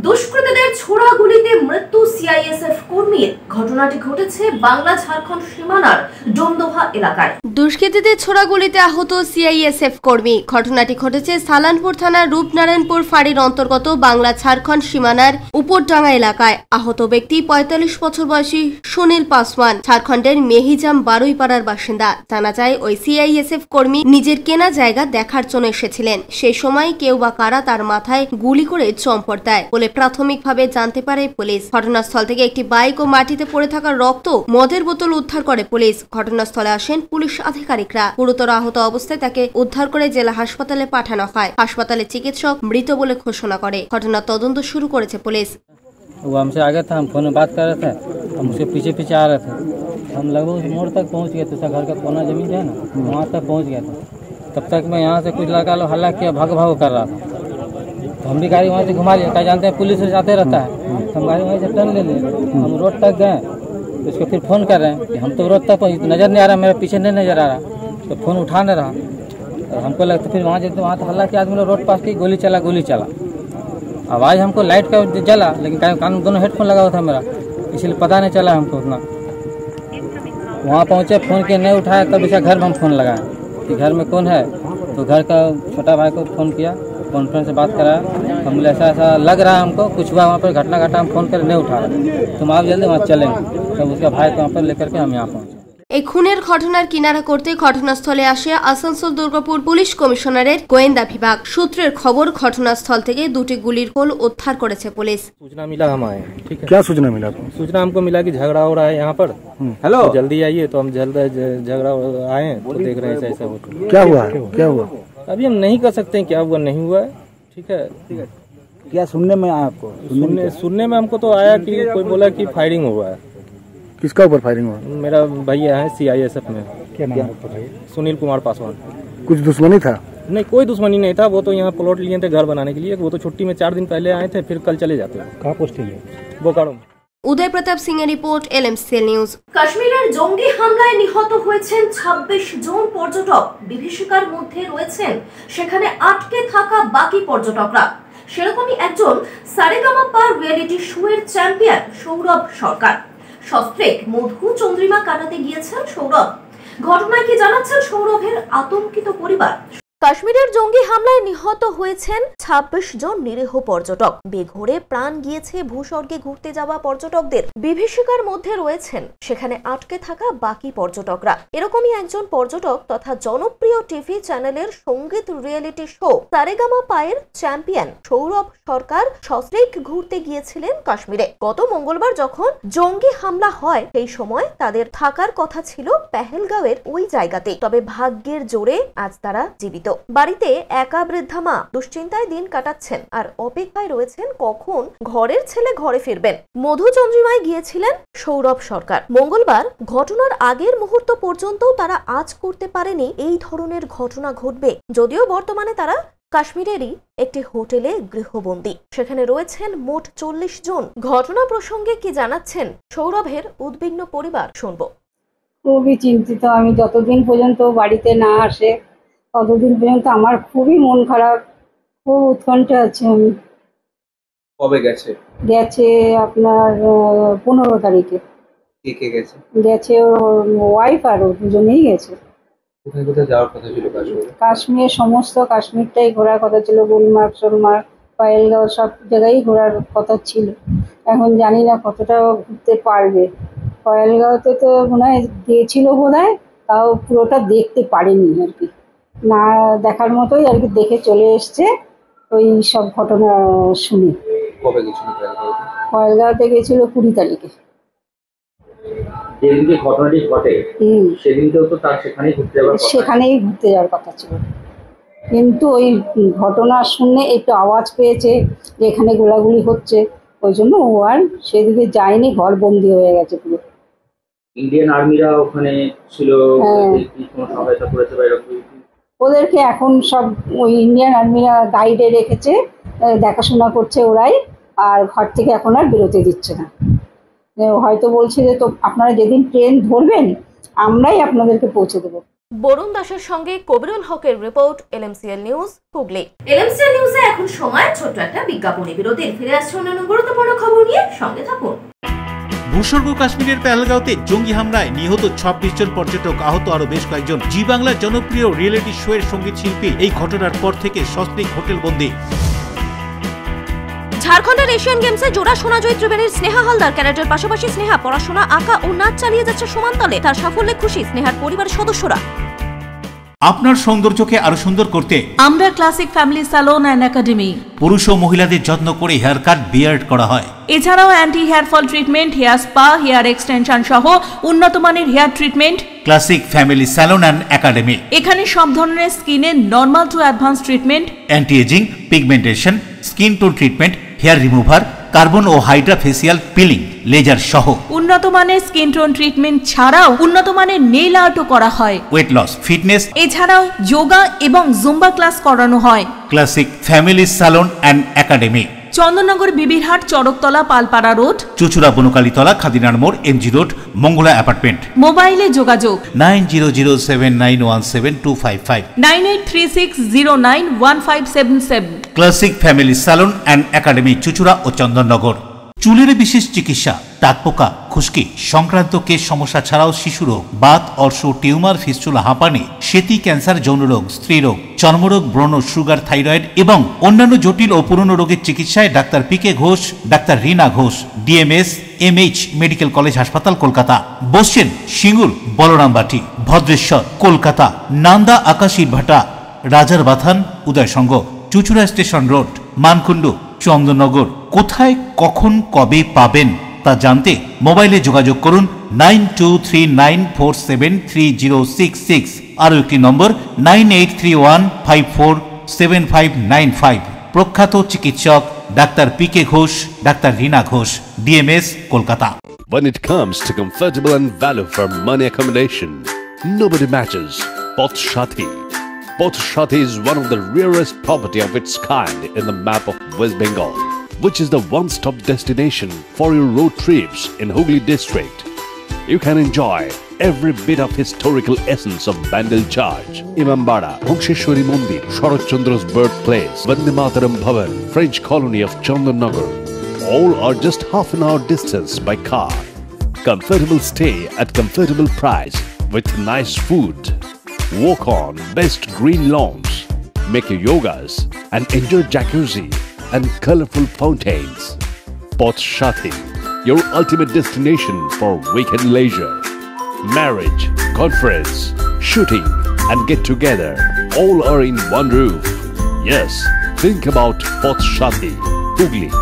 দুষ্কৃতীদের ছোড়া গুলিতে মৃত্যু CISF কর্মীর। ঘটনাটি ঘটেছে বাংলা ঝাড়খণ্ড সীমানার ডোমদোহা এলাকায়। দুষ্কৃতীদের ছোড়া গুলিতে আহত CISF কর্মী। ঘটনাটি ঘটেছে সালানপুর থানার রূপনারায়ণপুর ফাঁড়ির অন্তর্গত বাংলা ঝাড়খণ্ড সীমানার উপরডাঙ্গা এলাকায়। আহত ব্যক্তি 45 বছর বয়সী সুনীল পাসওয়ান, ঝাড়খণ্ডের মেহিজাম বারুইপাড়ার বাসিন্দা। জানা যায় ওই CISF কর্মী নিজের কেনা জায়গা দেখার জন্য এসেছিলেন। সেই সময় কেউ বা কারা তার মাথায় গুলি করে চম্পট দেয় বলে প্রাথমিকভাবে জানতে পারে পুলিশ। ঘটনাস্থল থেকে একটি বাইক ও মাটিতে পড়ে থাকা রক্ত, মদের বোতল উদ্ধার করে পুলিশ। ঘটনাস্থলে আসেন পুলিশ আধিকারিকরা। গুরুতর আহত অবস্থায় তাকে উদ্ধার করে জেলা হাসপাতালে পাঠানো হয়। হাসপাতালে চিকিৎসক মৃত বলে ঘোষণা করে। ঘটনার তদন্ত শুরু করেছে পুলিশ। वो हमसे आगे था, हम फोन में बात कर रहे थे, हम उसके पीछे पीछे आ रहे थे। हम लगभग उस मोड़ तक पहुंच गए थे, उसका घर का कोना जमीन है ना, वहाँ तक पहुंच गया था। तब तक मैं यहाँ से कुछ लड़का लोग हल्ला किया, भाग भाग कर रहा था। तो हम भी गाड़ी वहाँ से घुमा लिया, क्या जानते हैं पुलिस से जाते रहता है। हम गाड़ी वहीं से टर्न ले लिए, हम रोड तक गए, उसको फिर फ़ोन कर रहे हैं कि हम तो रोड तक नज़र नहीं आ रहा, मेरे पीछे नहीं नज़र आ रहा, तो फ़ोन उठा नहीं रहा। और हमको लगता फिर वहाँ जब वहाँ तो हल्ला किया, आदमी लोग रोड पास की गोली चला। आवाज़ हमको लाइट का जला, लेकिन कान दोनों हेडफोन लगा हुआ था मेरा, इसलिए पता नहीं चला हमको उतना। वहाँ पहुँचे, फ़ोन के नहीं उठाया, तब इसका घर में हम फ़ोन लगाए कि घर में कौन है। तो घर का छोटा भाई को फ़ोन किया, कॉन्फ्रेंस से बात कराया। हम बोले ऐसा ऐसा लग रहा है हमको, कुछ हुआ वहाँ पर घटना घटा, हम फ़ोन कर नहीं उठा रहे, तुम आप जल्दी वहाँ चलेंगे। तब उसका भाई को वहाँ पर लेकर के हम यहाँ पहुँचे। এই খুনের ঘটনার কিনারা করতে ঘটনাস্থলে আসে আসানসোল দুর্গাপুর পুলিশ কমিশনারের গোয়েন্দা বিভাগ। সূত্রের খবর, ঘটনাস্থল থেকে দুটি গুলির হোল উদ্ধার করেছে পুলিশ। सूचना मिला हम आए, ठीक है। क्या सूचना मिला आपको? सूचना हमको मिला कि झगड़ा हो रहा है यहाँ पर, हेलो तो जल्दी आइए। तो हम जल्द झगड़ा आए तो देख रहे हैं ऐसा होता। क्या हुआ? क्या हुआ? अभी हम नहीं कर सकते हैं क्या हुआ नहीं हुआ है, ठीक है। क्या सुनने में आया आपको? सुनने में हमको तो आया कि कोई बोला कि फायरिंग हुआ है। किसका ऊपर फायरिंग हुआ? मेरा भैया है CISF में। क्या नाम है? सुनील कुमार पासवान। कुछ दुश्मनी था? नहीं, कोई दुश्मनी नहीं था। वो तो यहाँ प्लॉट लिए थे घर बनाने के लिए। वो तो छुट्टी में 4 दिन पहले आए थे, फिर कल चले जाते। कहाँ पोस्टिंग है? बोकारो। উদয় প্রতাপ সিং এর রিপোর্ট, LMCL নিউজ। কাশ্মীরের জঙ্গি হামলায় নিহত হয়েছেন 26 জন পর্যটক। বিভীষিকার মধ্যে রয়েছেন সেখানে আটকে থাকা বাকি পর্যটকরা। সেরকমই একজন সারেগামাপা রিয়েলিটি শো এর চ্যাম্পিয়ন সৌরভ সরকার। সস্ত্রেক মধু চন্দ্রিমা কাটাতে গিয়েছেন সৌরভ। ঘটনায় কি জানাচ্ছেন সৌরভের আতঙ্কিত পরিবার। কাশ্মীরের জঙ্গি হামলায় নিহত হয়েছেন 26 জন নিরীহ পর্যটক। বেঘোরে প্রাণ গিয়েছে ভূস্বর্গে ঘুরতে যাওয়া পর্যটকদের। বিভীষিকার মধ্যে রয়েছেন সেখানে আটকে থাকা বাকি পর্যটকরা। এরকমই একজন পর্যটক তথা জনপ্রিয় টিভি চ্যানেলের সঙ্গীত রিয়েলিটি শো সারেগামাপায়ের চ্যাম্পিয়ন সৌরভ সরকার সস্ত্রেক ঘুরতে গিয়েছিলেন কাশ্মীরে। গত মঙ্গলবার যখন জঙ্গি হামলা হয় সেই সময় তাদের থাকার কথা ছিল পেহেলগাঁওয়ের ওই জায়গাতেই। তবে ভাগ্যের জোরে আজ তারা জীবিত। বাড়িতে একা বৃদ্ধা মা দুশ্চিন্তায় দিন কাটাচ্ছেন আর অপেক্ষায় রয়েছেন কখন ঘরের ছেলে ঘরে ফিরবেন। মধুচন্দ্রিমায় গিয়েছিলেন সৌরভ সরকার। মঙ্গলবার ঘটনার আগের মুহূর্ত পর্যন্ত তারা আজ করতে পারেনি এই ধরনের ঘটনা ঘটবে। যদিও বর্তমানে তারা কাশ্মীরেরই একটি হোটেলে গৃহবন্দী। সেখানে রয়েছেন মোট 40 জন। ঘটনা প্রসঙ্গে কি জানাচ্ছেন সৌরভের উদ্বিগ্ন পরিবার, শুনবো। খুবই চিন্তিত আমি। যতদিন পর্যন্ত বাড়িতে না আসে ততদিন পর্যন্ত আমার খুবই মন খারাপ, খুব উৎকণ্ঠা আছে আমি। কবে গেছে? গেছে আপনার 15 তারিখে। কে গেছে? গেছে ওর ওয়াইফ আর ও দুজনেই গেছে। কোথায় কোথায় যাওয়ার কথা ছিল কাশ্মীরে? কাশ্মীর সমস্ত কাশ্মীরটাই ঘোরার কথা ছিল। গুলমার্গ, সোলমার্গ, পায়েলগাঁও সব জায়গায় ঘোরার কথা ছিল। এখন জানি না কতটা ঘুরতে পারবে। পায়েলগাঁওতে তো মনে হয় গিয়েছিল বোধহয়, তাও পুরোটা দেখতে পারেনি আর কি, না দেখার মতোই আর কি দেখে চলে এসছে। ওই সব ঘটনা শুনি। কবে গেছিল? পয়লগাঁওতে গেছিল 20 তারিখে। যেদিনকে ঘটনাটি ঘটে সেদিনকেও তো তার সেখানেই ঘুরতে যাওয়ার কথা ছিল, কিন্তু ওই ঘটনা শুনে একটু আওয়াজ পেয়েছে যে এখানে গোলাগুলি হচ্ছে, ওই জন্য ও আর সেদিকে যায়নি, ঘর বন্দি হয়ে গেছে পুরো। ইন্ডিয়ান আর্মিরা ওখানে ছিল, কোনো সহায়তা করেছে বা এরকম? ওদেরকে এখন সব ওই ইন্ডিয়ান আর্মিরা গাইডে রেখেছে, দেখাশোনা করছে ওরাই, আর ঘর থেকে এখন আর বেরোতে দিচ্ছে না। হয়তো বলছে যে তো আপনারা যেদিন ট্রেন ধরবেন আমরাই আপনাদেরকে পৌঁছে দেবো। বরুণ দাসের সঙ্গে কবিরুল হকের report, LMCL news, Hooghly. LMCL নিউজে এখন সময় ছোট্ট একটা বিজ্ঞাপনী বিরতির। ফিরে আসছে অন্যান্য গুরুত্বপূর্ণ খবর নিয়ে, সঙ্গে থাকুন। ভূস্বর্গ কাশ্মীরের পেহেলগাঁওতে জঙ্গি হামলায় নিহত 26 জন পর্যটক, আহত আরো বেশ কয়েকজন। জি বাংলার জনপ্রিয় রিয়েলিটি শো এর সঙ্গীত শিল্পী এই ঘটনার পর থেকে সস্ত্রীক হোটেল বন্দী। ঝাড়খণ্ডের এশিয়ান গেমসে জোড়া সোনা জয়ী ত্রিবেণীর স্নেহা হালদার। ক্যারেটের পাশাপাশি স্নেহা পড়াশোনা, আঁকা ও নাচ চালিয়ে যাচ্ছে সমান্তলে। তার সাফল্যে খুশি স্নেহার পরিবারের সদস্যরা। আপনার সৌন্দর্যকে আরো সুন্দর করতে আমরা classic family salon and academy. পুরুষ ও মহিলাদের যত্ন করে হেয়ার কাট, বিয়ার্ড করা হয়। এছাড়াও anti hair fall treatment, hair spa, hair extension সহ উন্নত মানের hair treatment. Classic family salon and academy. এখানে সব ধরনের স্কিনের normal to advance treatment, anti aging, pigmentation, skin tone treatment, hair remover, carbon ও হাইড্রা ফেসিয়াল পিলিং, লেজার সহ উন্নত মানের স্কিন টোন ট্রিটমেন্ট ছাড়াও উন্নত মানের নেইল আর্টও করা হয়। ওয়েট লস, ফিটনেস, এছাড়াও যোগা এবং জুম্বা ক্লাস করানো হয়। Classic family salon and academy, Chandannagar, Bibirhat, Charaktala, Palpara road, Chuchura, Bonkalitala, খাদিনার মোড়, MG রোড, মঙ্গলা অ্যাপার্টমেন্ট। মোবাইলে যোগাযোগ 9007917255, 9836091577। Classic family salon and academy, Chuchura ও চন্দননগর। চুলের বিশেষ চিকিৎসা, টাকপোকা, খুশকি সংক্রান্ত কেশ সমস্যা ছাড়াও শিশু রোগ, বাত, অর্শ, টিউমার, ফিস্টুলা, হাঁপানি, সেতি, ক্যান্সার, যৌনরোগ, স্ত্রীরোগ, চর্মরোগ, ব্রণ, সুগার, থাইরয়েড এবং অন্যান্য জটিল ও পুরনো রোগের চিকিৎসায় doctor PK Ghosh, doctor Rina Ghosh, DMS, MH medical college হাসপাতাল, কলকাতা। বসছেন সিঙ্গুর, বলরামবাটি, ভদ্রেশ্বর, কলকাতা, নান্দা, আকাশী ভাটা, রাজার বাথান, উদয়সঙ্গ, চুচুড়া স্টেশন রোড, মানকুণ্ডু, চন্দননগর। কোথায়, কখন, কবে পাবেন তা জানতে মোবাইলে যোগাযোগ করুন 9239473066। আরও একটি নম্বর 9831547595। প্রখ্যাত চিকিৎসক doctor PK Ghosh, doctor Rina Ghosh, DMS, Kolkata. When it comes to comfortable and value for money accommodation, nobody matches Pothshathi. Pothshathi is one of the rarest property of its kind in the map of West Bengal, which is the one-stop destination for your road trips in Hooghly district. You can enjoy every bit of historical essence of Bandel Church, Imambara, Bhongsheshwari Mandir, Sharat Chandra's birthplace, Vande Mataram Bhavan, French colony of Chandanagar. All are just half an hour distance by car. Comfortable stay at comfortable price with nice food. Walk on best green lawns, make your yogas and enjoy jacuzzi and colorful fountains. Pothshathi, your ultimate destination for weekend leisure. Marriage, conference, shooting and get together all are in one roof. Yes, think about Pothshathi, Hooghly.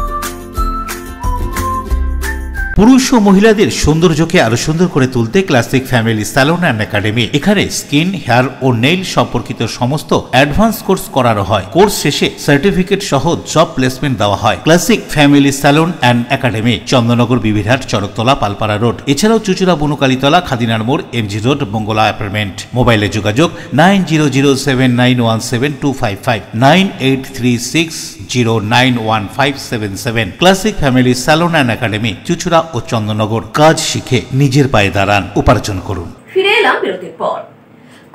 পুরুষ ও মহিলাদের সৌন্দর্যকে আরো সুন্দর করে তুলতে classic family salon and academy. এখানে skin, hair ও nail সম্পর্কিত সমস্ত অ্যাডভান্স কোর্স করানো হয়। কোর্স শেষে সার্টিফিকেট সহ জব প্লেসমেন্ট দেওয়া হয়। Classic family salon and academy, Chandannagar, Bibirhat, Charaktala, Palpara road. এছাড়াও চুচুড়া, বনকালীতলা, খাদিনার মোড়, MG রোড, মঙ্গলা অ্যাপার্টমেন্ট। মোবাইলে যোগাযোগ 9007917255, 9836091577। Classic family salon and academy, Chuchura ও চন্দননগর। কাজ শিখে নিজের পায়ে দাঁড়ান, উপার্জন করুন। ফিরে এলাম বিরতির পর।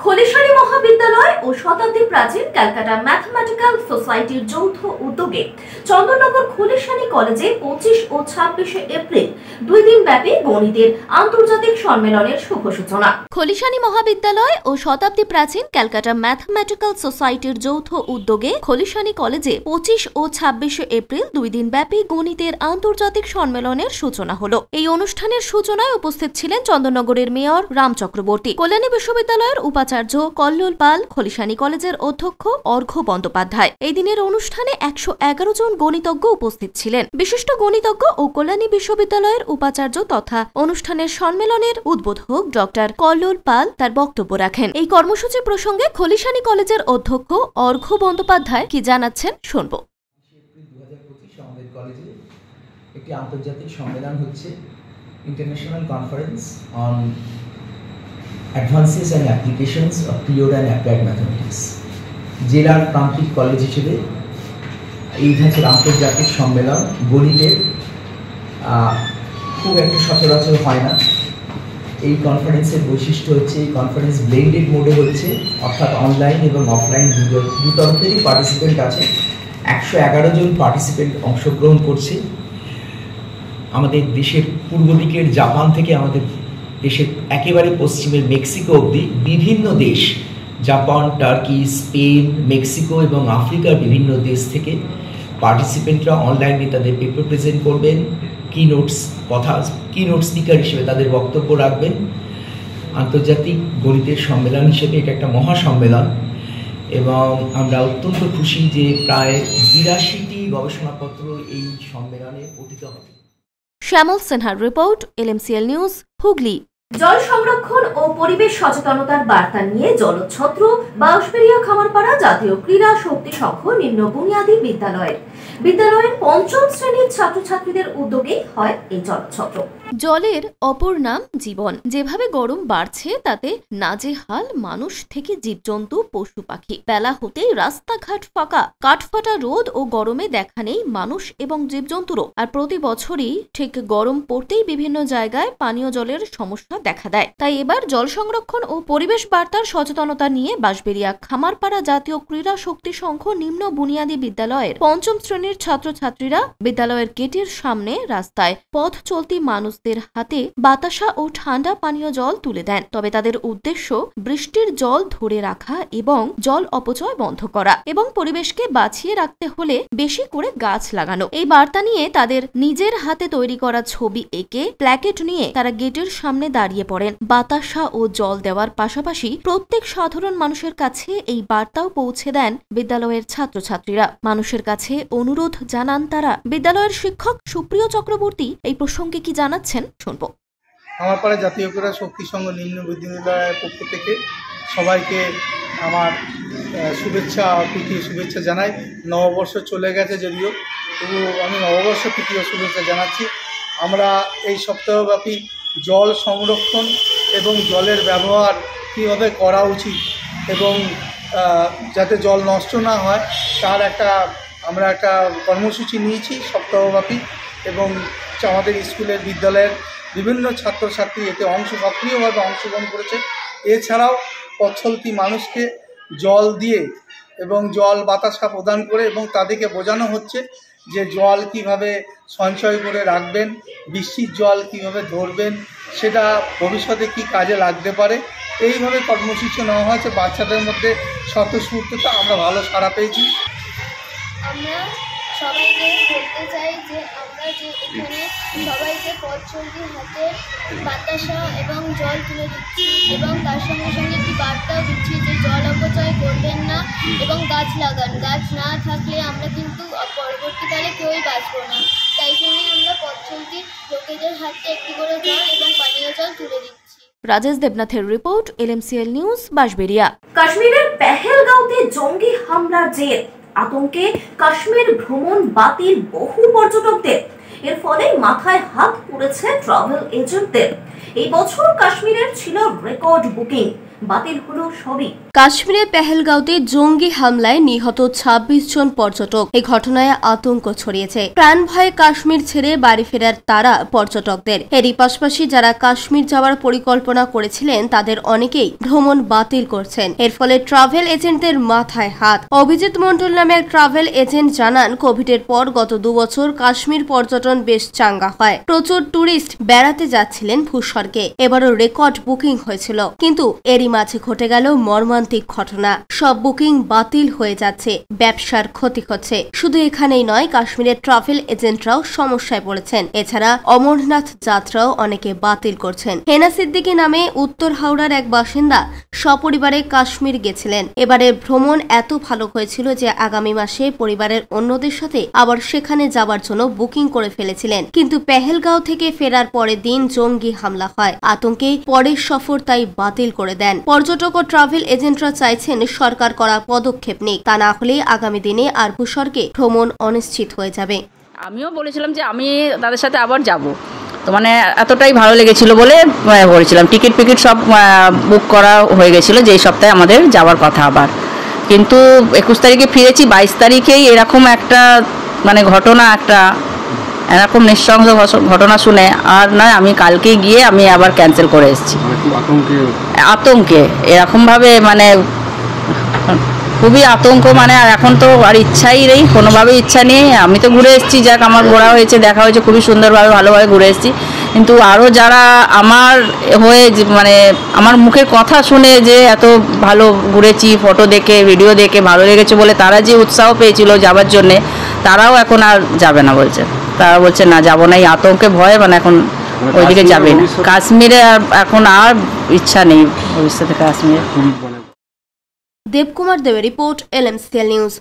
খলিশানী মহাবিদ্যালয় ও শতাব্দী প্রাচীন ক্যালকাটা ম্যাথমেটিক্যাল সোসাইটির যৌথ উদ্যোগে চন্দননগর খলিশানী কলেজে 25 ও 26 এপ্রিল 2 দিন ব্যাপী গণিতের আন্তর্জাতিক সম্মেলনের শুভ সূচনা। খলিশানী মহাবিদ্যালয় ও শতাব্দী প্রাচীন ক্যালকাটা ম্যাথমেটিক্যাল সোসাইটির যৌথ উদ্যোগে খলিশানী কলেজে 25 ও 26 এপ্রিল 2 দিন ব্যাপী গণিতের আন্তর্জাতিক সম্মেলনের সূচনা হলো। এই অনুষ্ঠানের সূচনায় উপস্থিত ছিলেন চন্দননগরের মেয়র রাম চক্রবর্তী, কল্যাণী বিশ্ববিদ্যালয়ের উপাচার্য উপাচার্য কল্লোল পাল, খলিশানী কলেজের অধ্যক্ষ অর্ঘ্য বন্দ্যোপাধ্যায়। এই দিনের অনুষ্ঠানে 111 জন গণিতজ্ঞ উপস্থিত ছিলেন। বিশিষ্ট গণিতজ্ঞ ও কল্যাণী বিশ্ববিদ্যালয়ের উপাচার্য তথা অনুষ্ঠানের সম্মেলনের উদ্বোধক ডক্টর কল্লোল পাল তার বক্তব্য রাখেন। এই কর্মসূচি প্রসঙ্গে খলিশানী কলেজের অধ্যক্ষ অর্ঘ্য বন্দ্যোপাধ্যায় কি জানাচ্ছেন শুনব। আমাদের কলেজে একটি আন্তর্জাতিক সম্মেলন হচ্ছে, international conference on advances and applications of pure and applied mathematics. জেলার প্রান্তিক কলেজ হিসেবে এই ধাঁচের আন্তর্জাতিক সম্মেলন গণিতের খুব একটা সচরাচর হয় না। এই কনফারেন্সের বৈশিষ্ট্য হচ্ছে এই কনফারেন্স ব্লেন্ডেড মোডে হচ্ছে, অর্থাৎ অনলাইন এবং অফলাইন দু তরফেরই পার্টিসিপেন্ট আছে। 111 জন পার্টিসিপেন্ট অংশগ্রহণ করছে। আমাদের দেশের পূর্ব দিকের জাপান থেকে আমাদের দেশের একেবারে পশ্চিমের মেক্সিকো অবধি বিভিন্ন দেশ, জাপান, টার্কি, স্পেন, মেক্সিকো এবং আফ্রিকার বিভিন্ন দেশ থেকে পার্টিসিপেন্টরা অনলাইনে তাদের পেপার প্রেজেন্ট করবেন, কিনোট স্পিকার হিসেবে তাদের বক্তব্য রাখবেন। আন্তর্জাতিক গণিতের সম্মেলন হিসেবে এটা একটা মহাসম্মেলন এবং আমরা অত্যন্ত খুশি যে প্রায় 82টি গবেষণাপত্র এই সম্মেলনে পঠিত হবে। শ্যামল সিনহার রিপোর্ট, LMCL নিউজ, হুগলি। জল সংরক্ষণ ও পরিবেশ সচেতনতার বার্তা নিয়ে জলছত্র বাঁশবেড়িয়া খামারপাড়া জাতীয় ক্রীড়া শক্তি সংঘ নিম্ন বুনিয়াদী বিদ্যালয়ের ৫ম শ্রেণীর ছাত্রছাত্রীদের উদ্যোগে হয় এই জলছত্র। জলের অপর নাম জীবন। যেভাবে গরম বাড়ছে তাতে নাজেহাল মানুষ থেকে জীবজন্তু, পশু পাখি। বেলা হতেই রাস্তাঘাট ফাঁকা, কাঠফাটা রোদ ও গরমে দেখা নেই মানুষ এবং জীবজন্তুরও। আর প্রতি বছরই ঠিক গরম পড়তেই বিভিন্ন জায়গায় পানীয় জলের সমস্যা দেখা দেয়। তাই এবার জল সংরক্ষণ ও পরিবেশ বার্তার সচেতনতা নিয়ে বাঁশবেড়িয়া খামারপাড়া জাতীয় ক্রীড়া শক্তি সংঘ নিম্ন বুনিয়াদী বিদ্যালয়ের ৫ম শ্রেণীর ছাত্রছাত্রীরা বিদ্যালয়ের গেটের সামনে রাস্তায় পথ চলতি মানুষদের হাতে বাতাসা ও ঠান্ডা পানীয় জল তুলে দেন। তবে তাদের উদ্দেশ্য বৃষ্টির জল ধরে রাখা এবং জল অপচয় বন্ধ করা এবং পরিবেশকে বাঁচিয়ে রাখতে হলে বেশি করে গাছ লাগানো। এই বার্তা নিয়ে তাদের নিজের হাতে তৈরি করা ছবি এঁকে প্ল্যাকেট নিয়ে তারা গেটের সামনে দাঁড়িয়ে পড়েন। বাতাসা ও জল দেওয়ার পাশাপাশি প্রত্যেক সাধারণ মানুষের কাছে এই বার্তাও পৌঁছে দেন বিদ্যালয়ের ছাত্রছাত্রীরা। মানুষের কাছে অনুরোধ জানান তারা। বিদ্যালয়ের শিক্ষক সুপ্রিয় চক্রবর্তী এই প্রসঙ্গে কি জানাচ্ছেন শুনব। খামারপাড়া জাতীয় ক্রীড়া শক্তি সংঘ নিম্ন বিদ্যালয়ের পক্ষ থেকে সবাইকে আমার শুভেচ্ছা, প্রীতি শুভেচ্ছা জানাই। নববর্ষ চলে গেছে যদিও, তবু আমি নববর্ষ প্রীতি ও শুভেচ্ছা জানাচ্ছি। আমরা এই সপ্তাহব্যাপী জল সংরক্ষণ এবং জলের ব্যবহার কীভাবে করা উচিত এবং যাতে জল নষ্ট না হয় তার আমরা একটা কর্মসূচি নিয়েছি সপ্তাহব্যাপী এবং আমাদের স্কুলের বিদ্যালয়ের বিভিন্ন ছাত্রছাত্রী এতে সক্রিয়ভাবে অংশগ্রহণ করেছে। এছাড়াও পথ চলতি মানুষকে জল দিয়ে এবং জল বাতাসা প্রদান করে এবং তাদেরকে বোঝানো হচ্ছে যে জল কিভাবে সঞ্চয় করে রাখবেন, বৃষ্টির জল কিভাবে ধরবেন, সেটা ভবিষ্যতে কি কাজে লাগতে পারে। এইভাবে কর্মসূচি নেওয়া হয়েছে। বাচ্চাদের মধ্যে স্বতঃস্ফূর্ততা আমরা ভালো সাড়া পেয়েছি। আমরা সবাইকে বলতে চাই যে আমরা যে এখানে সবাইকে পথ চলতি হাতে বাতাসা এবং জল তুলে দিচ্ছি এবং তার সঙ্গে সঙ্গে একটি বার্তাও দিচ্ছি যে জল অপচয় করবেন না এবং গাছ লাগান। গাছ না থাকলে আমরা কিন্তু পরবর্তীকালে কেউই বাঁচবো না। তাই জন্যই আমরা পথ চলতি লোকেদের হাতে একটি করে জল এবং পানীয় জল তুলে দিচ্ছি। রাজেশ দেবনাথের রিপোর্ট, LMCL নিউজ, বাঁশবেড়িয়া। কাশ্মীরের পেহেলগাঁওতে জঙ্গি হামলার জের আতঙ্কে কাশ্মীর ভ্রমণ বাতিল বহু পর্যটকদের। এর ফলে মাথায় হাত পড়েছে ট্রাভেল এজেন্টদের। এই বছর কাশ্মীরের ছিল রেকর্ড বুকিং, বাতিল হলো সবই। কাশ্মীরের পেহেলগাঁওতে জঙ্গি হামলায় নিহত 26 জন পর্যটক। এই ঘটনায় আতঙ্ক ছড়িয়েছে। প্রাণ ভয়ে কাশ্মীর ছেড়ে বাড়ি ফেরার তারা পর্যটকদের। এরই পাশাপাশি যারা কাশ্মীর যাওয়ার পরিকল্পনা করেছিলেন তাদের অনেকেই ভ্রমণ বাতিল করছেন। এর ফলে ট্রাভেল এজেন্টদের মাথায় হাত। অভিজিৎ মন্ডল নামে এক ট্রাভেল এজেন্ট জানান, কোভিডের পর গত 2 বছর কাশ্মীর পর্যটন বেশ চাঙ্গা হয়। প্রচুর টুরিস্ট বেড়াতে যাচ্ছিলেন ভূস্বর্গে। এবারও রেকর্ড বুকিং হয়েছিল, কিন্তু এরই এরই মাঝে ঘটে গেল মর্মান্তিক ঘটনা। সব বুকিং বাতিল হয়ে যাচ্ছে, ব্যবসার ক্ষতি হচ্ছে। শুধু এখানেই নয়, কাশ্মীরের ট্রাভেল এজেন্টরাও সমস্যায় পড়েছেন। এছাড়া অমরনাথ যাত্রাও অনেকে বাতিল করছেন। হেনা সিদ্দিকী নামে উত্তর হাওড়ার এক বাসিন্দা সপরিবারে কাশ্মীর গেছিলেন। এবারে ভ্রমণ এত ভালো হয়েছিল যে আগামী মাসে পরিবারের অন্যদের সাথে আবার সেখানে যাবার জন্য বুকিং করে ফেলেছিলেন। কিন্তু পেহেলগাঁও থেকে ফেরার পরের দিন জঙ্গি হামলা হয়। আতঙ্কে পরের সফর তাই বাতিল করে দেন। পর্যটক ও ট্রাভেল এজেন্টরা চাইছেন সরকার করা পদক্ষেপ নিক, তা না হলে আগামী দিনে আর ভূস্বর্গে ভ্রমণ অনিশ্চিত হয়ে যাবে। আমিও বলেছিলাম যে আমি তাদের সাথে আবার যাব, তো মানে এতটাই ভালো লেগেছিল বলে বলেছিলাম। টিকিট সব বুক করা হয়ে গেছিলো যে এই সপ্তাহে আমাদের যাওয়ার কথা আবার। কিন্তু 21 তারিখে ফিরেছি, 22 তারিখেই এরকম একটা মানে ঘটনা, একটা এরকম নৃশংস ঘটনা শুনে আর নয়, আমি কালকে গিয়ে আমি আবার ক্যান্সেল করে এসেছি। আতঙ্কে এরকমভাবে মানে খুবই আতঙ্ক, মানে আর এখন তো আর ইচ্ছাই নেই, কোনোভাবে ইচ্ছা নেই। আমি তো ঘুরে এসেছি, যাক আমার ঘোরা হয়েছে, দেখা হয়েছে, খুবই সুন্দরভাবে ভালোভাবে ঘুরে এসেছি। কিন্তু আরও যারা আমার হয়ে মানে আমার মুখের কথা শুনে যে এত ভালো ঘুরেছি, ফটো দেখে ভিডিও দেখে ভালো লেগেছে বলে তারা যে উৎসাহ পেয়েছিল যাবার জন্যে, তারাও এখন আর যাবে না বলছে। তারা বলছে না যাবো না, এই আতঙ্কে ভয়ে মানে এখন ওইদিকে যাবে না। কাশ্মীরে এখন আর ইচ্ছা নেই ভবিষ্যতে কাশ্মীরে। দেবকুমার দেবের রিপোর্ট, LMCL নিউজ।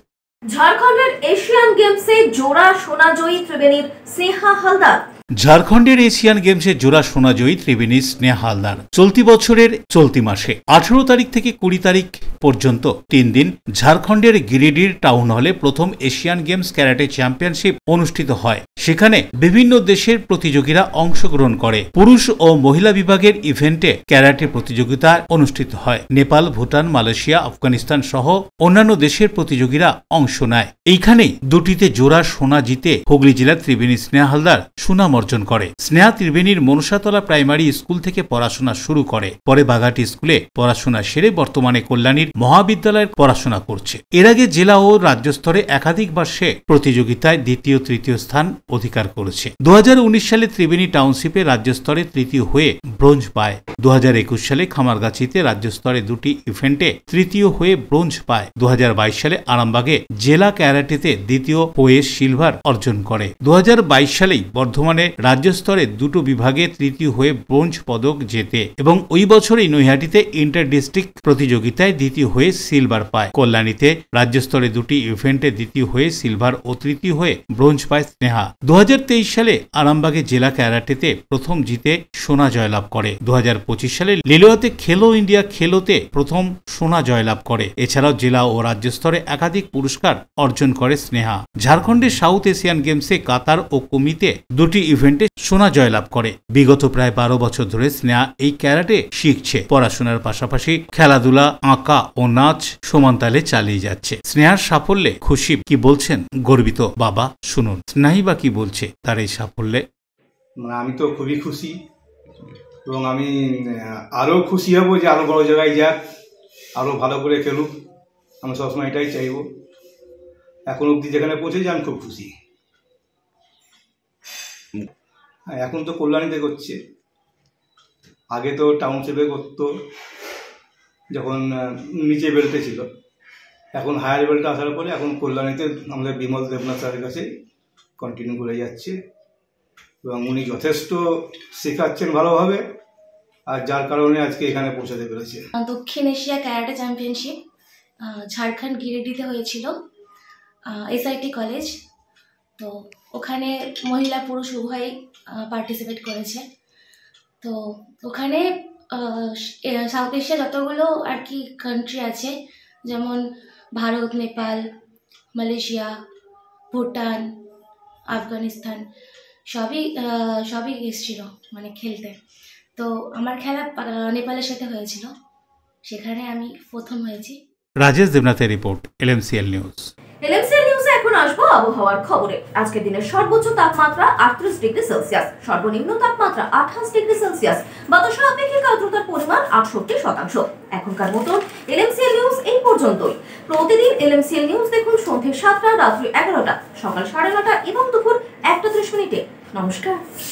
ঝাড়খণ্ডের এশিয়ান গেমসে জোড়া সোনাজয়ী ত্রিবেণীর স্নেহা হালদার। ঝাড়খণ্ডের এশিয়ান গেমসে জোড়া সোনাজয়ী ত্রিবেণীর স্নেহা হালদার চলতি বছরের চলতি মাসে 18 তারিখ থেকে 20 তারিখ পর্যন্ত 3 দিন ঝাড়খণ্ডের গিরিডির টাউন হলে প্রথম এশিয়ান গেমস ক্যারাটে চ্যাম্পিয়নশিপ অনুষ্ঠিত হয়। সেখানে বিভিন্ন দেশের প্রতিযোগীরা অংশগ্রহণ করে। পুরুষ ও মহিলা বিভাগের ইভেন্টে ক্যারাটে প্রতিযোগিতা অনুষ্ঠিত হয়। নেপাল, ভুটান, মালয়েশিয়া, আফগানিস্তান সহ অন্যান্য দেশের প্রতিযোগীরা অংশ নেয়। এইখানেই দুটিতে জোড়া সোনা জিতে হুগলি জেলার ত্রিবেণী স্নেহা হালদার সুনাম অর্জন করে। স্নেহা ত্রিবেণীর মনসাতলা প্রাইমারি স্কুল থেকে পড়াশোনা শুরু করে, পরে বাগাটি স্কুলে পড়াশোনা সেরে বর্তমানে কল্যাণীর মহাবিদ্যালয়ের পড়াশোনা করছে। এর আগে জেলা ও রাজ্য স্তরে একাধিকবার সে প্রতিযোগিতায় দ্বিতীয় তৃতীয় স্থান অধিকার করেছে। 2019 সালে ত্রিবেণী টাউনশিপে রাজ্য স্তরে তৃতীয় হয়ে ব্রোঞ্জ পায়। 2021 সালে খামারগাছিতে রাজ্য স্তরে দুটি ইভেন্টে তৃতীয় হয়ে ব্রোঞ্জ পায়। 2022 সালে আরামবাগে জেলা ক্যারাটেতে দ্বিতীয় হয়ে সিলভার অর্জন করে। 2022 সালেই বর্ধমানে রাজ্য স্তরে দুটো বিভাগে তৃতীয় হয়ে ব্রোঞ্জ পদক জেতে এবং ওই বছরই নৈহাটিতে ইন্টার ডিস্ট্রিক্ট প্রতিযোগিতায় দ্বিতীয় হয়ে সিলভার পায়। কল্যাণীতে রাজ্য স্তরে দুটি ইভেন্টে দ্বিতীয় হয়ে সিলভার ও তৃতীয় হয়ে ব্রোঞ্জ পায় স্নেহা। 2023 সালে আরামবাগে জেলা ক্যারাটেতে প্রথম জিতে সোনা জয়লাভ করে। 2025 সালে লিলুয়াতে খেলো ইন্ডিয়া খেলোতে প্রথম সোনা জয়লাভ করে। এছাড়াও জেলা ও রাজ্য স্তরে একাধিক পুরস্কার অর্জন করে স্নেহা। ঝাড়খণ্ডের সাউথ এশিয়ান গেমসে কাতার ও কুমিতে দুটি ইভেন্টে সোনা জয়লাভ করে। বিগত প্রায় 12 বছর ধরে স্নেহা এই ক্যারাটে শিখছে। পড়াশোনার পাশাপাশি খেলাধুলা, আঁকা ও নাচ সমানতালে চালিয়ে যাচ্ছে। স্নেহার সাফল্যে খুশি, কি বলছেন গর্বিত বাবা, শুনুন স্নেহাই বা কি বলছে তার এই সাফল্যে। আমি তো খুবই খুশি এবং আমি আরও খুশি হব যে আরও বড় জায়গায় যাক, আরও ভালো করে খেলুক। আমি সবসময় এটাই চাইব। এখন অবধি যেখানে পৌঁছেছি আমি খুব খুশি। এখন তো কল্যাণীতে করছে, আগে তো টাউনশিপে করতো যখন নিচে বেল্টে ছিল। এখন হায়ার বেল্টে আসার পরে এখন কল্যাণীতে আমাদের বিমল দেবনাথ স্যারের কাছে কন্টিনিউ করে যাচ্ছে এবং উনি যথেষ্ট শেখাচ্ছেন ভালোভাবে, আর যার কারণে আজকে এখানে পৌঁছাতে পেরেছে। দক্ষিণ এশিয়া ক্যারাটে চ্যাম্পিয়নশিপ ঝাড়খণ্ড গিরিডিতে হয়েছিল, SIT কলেজ। তো ওখানে মহিলা পুরুষ উভয়ই পার্টিসিপেট করেছে। তো ওখানে সাউথ এশিয়া যতগুলো আর কি কান্ট্রি আছে, যেমন ভারত, নেপাল, মালয়েশিয়া, ভুটান, আফগানিস্তান সবই এসেছিল মানে খেলতে। তো আমার খেলা নেপালের সাথে হয়েছিল, সেখানে আমি প্রথম হয়েছি। রাজেশ দেবনাথের রিপোর্ট, LMCL নিউজ। LMCL নিউজে এখন আসবো আবহাওয়ার খবরে। আজকের দিনের সর্বোচ্চ তাপমাত্রা 38 ডিগ্রি সেলসিয়াস, সর্বনিম্ন তাপমাত্রা 28 ডিগ্রি সেলসিয়াস, বাতাসের আপেক্ষিক আর্দ্রতার পরিমাণ 68%। এখনকার মতন LMCL নিউজ এই পর্যন্তই। প্রতিদিন LMCL নিউজ দেখুন সন্ধ্যে 7টা, রাত্রি 11টা, সকাল 9:30 এবং দুপুর 1:30। নমস্কার।